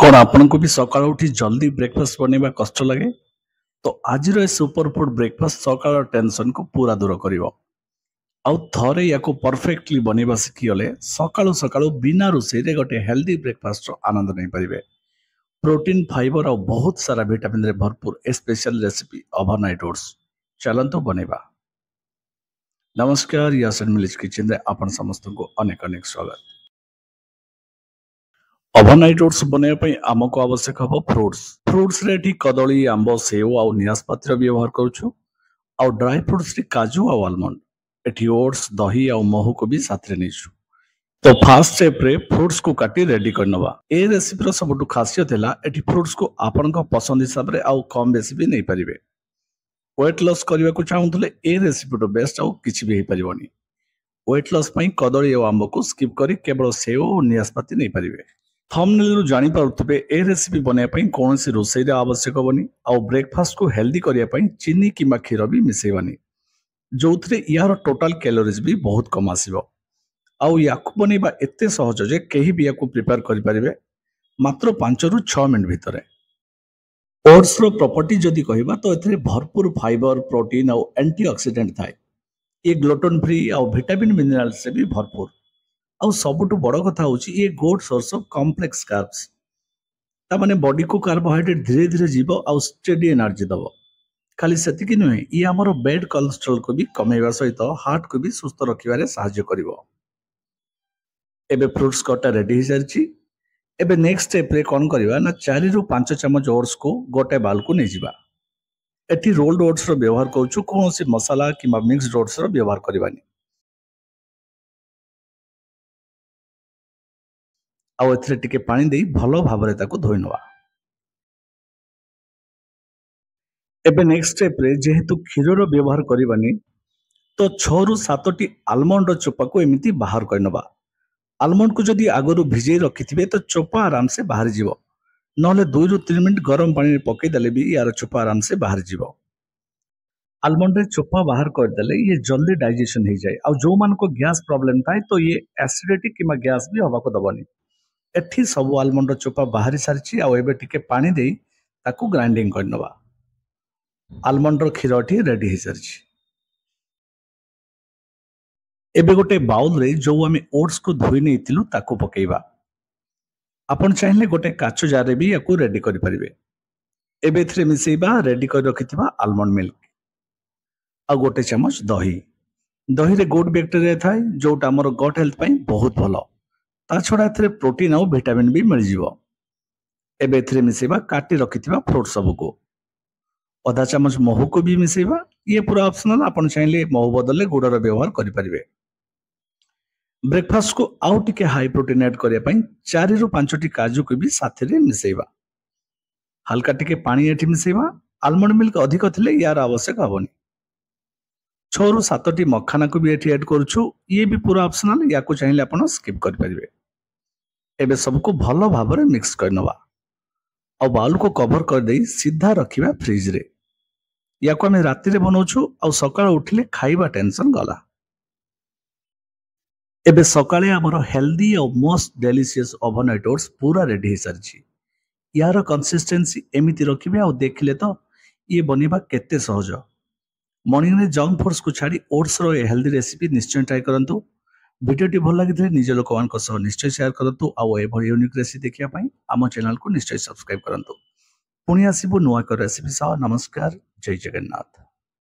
कौन आपन को भी सकाळ उठी जल्दी ब्रेकफास्ट बनेबा कष्ट लगे तो आज सुपर फूड ब्रेकफास्ट सकाळ टेंशन को पूरा दूर करिवो। आउ थरे याको परफेक्टली बनेबा सिखिगले सकाळु सकाळु बिना रोषे रे गोटे हेल्दी ब्रेकफास्ट रो आनंद नहीं पारिबे। प्रोटीन फाइबर और बहुत सारा विटामिन रे भरपूर ए स्पेशल रेसिपी ओवरनाइट ओट्स चलंतो बनेबा। नमस्कार, यासन मिलिज किचन रे आपन समस्त को अनेक अनेक स्वागत। ओवरनाइट ओट्स बनैया पई आमको आवश्यक हबो फ्रूट्स रे ठीक कदली आंबो सेव आ नाशपाती रो व्यवहार करूछु। आ ड्राई फ्रूट्स रे काजू आ आलमंड एठी ओट्स दही आ महू को भी साथ रे नेछु। तो फास्ट स्टेप रे फ्रूट्स को काटी रेडी करनवा। ए रेसिपी रो सबटु खासियत हैला एठी फ्रूट्स को आपन को पसंद हिसाब रे आ कम बेसी भी नहीं परिबे। वेट लॉस करबा को चाहुतले ए रेसिपी रो बेस्ट आ किछि भी हे परिबोनी। वेट लॉस पई कदली आ आंबो को स्किप करी केवल सेव आ नाशपाती नहीं परिबे। थंबनेल रु जानि पारुथबे ए रेसिपी बने पई कोनोसी रोसई रे आवश्यक बनी आ ब्रेकफास्ट को हेल्दी करिया पई चीनी किमा खीर भी मिसेबानी जोथरे यार टोटल कैलोरीज भी बहुत कम आसीबो। आ याकु बनेबा एते सहज जे केही भी याकु प्रिपेयर करि परिबे मात्र 5 रु 6 मिनिट भितरे। ओट्स रो प्रॉपर्टी जदी कहिबा तो एथरे भरपूर फाइबर प्रोटीन और एंटीऑक्सीडेंट थाए। ये ग्लूटेन फ्री और विटामिन मिनरल से भी भरपूर। आउ सबुठु बड़ कथा होची ये good source of complex carbs. ता माने बॉडी को कार्बोहाइड्रेट धीरे धीरे जीवो आउ स्टेडी एनर्जी दबो। खाली सेतिकी नुहे ये हमर बैड कोलेस्ट्रॉल को भी कमेवा सहित हार्ट को भी सुस्थ रखिबारे सहायता करिवो। एबे फ्रूट्स कटा रेडी हो जारची। एबे नेक्स्ट स्टेप रे कोन करबा ना 4 रु 5 चम्मच ओट्स को गोटे बाल को नै जिबा। एठी रोल्ड ओट्स रो व्यवहार करूछु, कोनोसी मसाला किबा मिक्स्ड ओट्स रो व्यवहार करबानी। आउ एथरे टिके पानी देई भलो भाबरे ताको धोई नवा। एबे नेक्स्ट स्टेप रे जेहेतु क्षीर रो व्यवहार करबानी तो 6 रु 7 टी आलमंड रो चोपा को एमिति बाहर कर नवा। आलमंड को जदी आगरु भिजै रखिथिबे तो चोपा आराम से बाहर जीवो। नले 2 रु 3 मिनिट गरम पानी रे पकै देले भी यार चोपा आराम से बाहर जीवो। आलमंड रे चोपा बाहर कर देले ये जल्दी डाइजेशन हो जाए। आ जो मान को गैस प्रॉब्लम थाए तो ये एसिडिटी किमा गैस भी हवा को दबनी। एठी सब आलमंड रो चोपा बाहरी सारची आ एबे टिके पानी देई ताकू ग्राइंडिंग कर नवा। आलमंड रो खीरठी रेडी हो सारची। एबे गोटे बाउल रे जो आमे ओट्स को धोई नेतिलु ताकू पकेइबा। आपण चाहिले गोटे काचो जार रे भी याकू रेडी करि परिबे। एबे एथरे मिसेइबा रेडी कर रखिथिबा आलमंड मिल्क आ गोटे चम्मच दही। दही रे गुड बैक्टीरिया थाए जोटा हमर गट हेल्थ पई बहुत भलो। ता छडा एथरे प्रोटीन और विटामिन भी मिल जिवो। एबे एथरे मिसेइबा काटी रखिथिबा फ्रूट सब को। आधा चम्मच महू को भी मिसेइबा। ये पूरा ऑप्शनल, आपण चाहिले महू बदले गुड़ रो व्यवहार करि परिबे। ब्रेकफास्ट को आउ टिके हाई प्रोटीन ऐड करिया पई 4 रु 5 टी काजू को भी साथे रे मिसेइबा। हल्का टिके पानी एठी मिसेइबा। आलमंड मिल्क अधिक थिले यार आवश्यक हबनी। 6 रु 7 टी मखाना को भी एठी ऐड करूछु। ये भी पूरा ऑप्शनल, याकू चाहिले आपण स्किप करि परिबे। एबे सबको भलो भाबरे मिक्स कर नवा। आ बाउल को कवर कर देई सीधा रखिबा फ्रिज रे। याकू हमें राति रे बनौछु आ सकाळ उठिले खाइबा टेंशन गला। एबे सकाळे हमर हेल्दी और मोस्ट डेलिशियस ओवरनाइट ओट्स पूरा रेडी हो सारची। यार कंसिस्टेंसी एमिति रखिबे आ देखिले तो ये बनेबा केते सहज। मॉर्निंग रे जंक फूड्स को छाड़ी ओट्स रो हेल्दी रेसिपी निश्चय ट्राई करंतु। वीडियोटी भल लगिथिले निज लोकमान को सह निश्चय शेयर करंतु। आ एभଳି यूनिक रेसिपी देखिया पई आम चैनल को निश्चय सब्सक्राइब करंतु। पुणी आसीबु नुआ को रेसिपी सह। नमस्कार, जय जगन्नाथ।